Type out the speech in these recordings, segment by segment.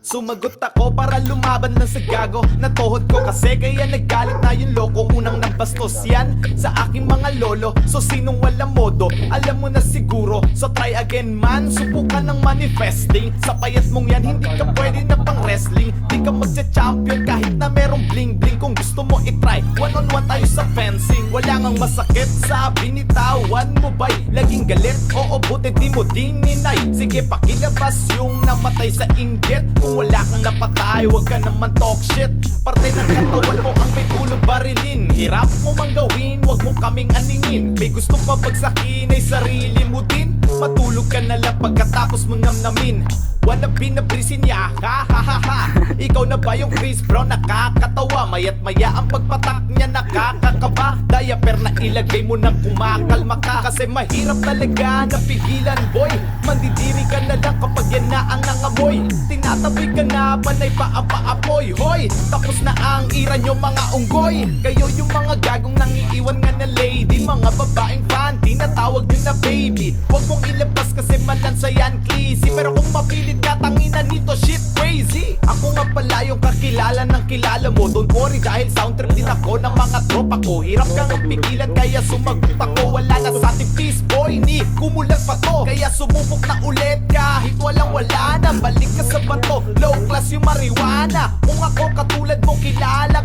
Sumagot ako para lumaban lang sa gago na tuhod ko kasi kaya naggalit na yung loko. Unang nambastos yan sa aking mga lolo. So sinong walang modo, alam mo na siguro. So try again man, subukan ng manifesting. Sa payat mong yan, hindi ka pwede na pang wrestling. Di ka magsa-champion kahit na merong bling-bling. Kung gusto mo itry, one-on-one tayo sa fencing. Wala ngang masakit sa binitawan mo ba'y laging galit? Oo, buti di mo dininay. Sige, pakilabas yung namatay sa inggit. Kung wala kang napatay, huwag ka naman talk shit. Parte ng katawan mo ang may ulo barilin. Hirap mo mang gawin, huwag mo kaming aningin. May gusto pa bagsakin ay sarili mo din. Matulog ka na lang pagkatapos mo namnamin. Wanna be na brisin niya, ha ha ha ha. Ikaw na ba yung Chris Brown nakakatawa? Mayat maya ang pagpatak niya nakakakaba. Diaper na ilagay mo nang kumakalma ka. Kasi mahirap talaga napigilan boy. Mandidiri ka na lang kapag yan na ang nangamoy. Tinataboy ka na panay paapa-apoy. Hoy, tapos na ang ira nyo mga unggoy. Kayo yung mga gagong nangiiwan nga na lady. Mga babaeng fan, tinatawag nyo na baby. Huwag mong ilabas kasi malansa yan clissy. Pero kung mapilit ka tangina nito shit crazy. Ako nga pala yung kakilala ng kilala mo. Don't worry dahil sound trip din ako ng mga tropa ko. Hirap kang pigilan kaya sumagot ako. Wala na sa ating peace boy, ni kumulat pa to. Kaya sumubok na ulit kahit walang wala na. Balik ka sa bato, low class yung marijuana. Kung ako katulad mo kilala.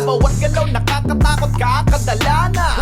Bawat galaw nakakatakot kakadala na.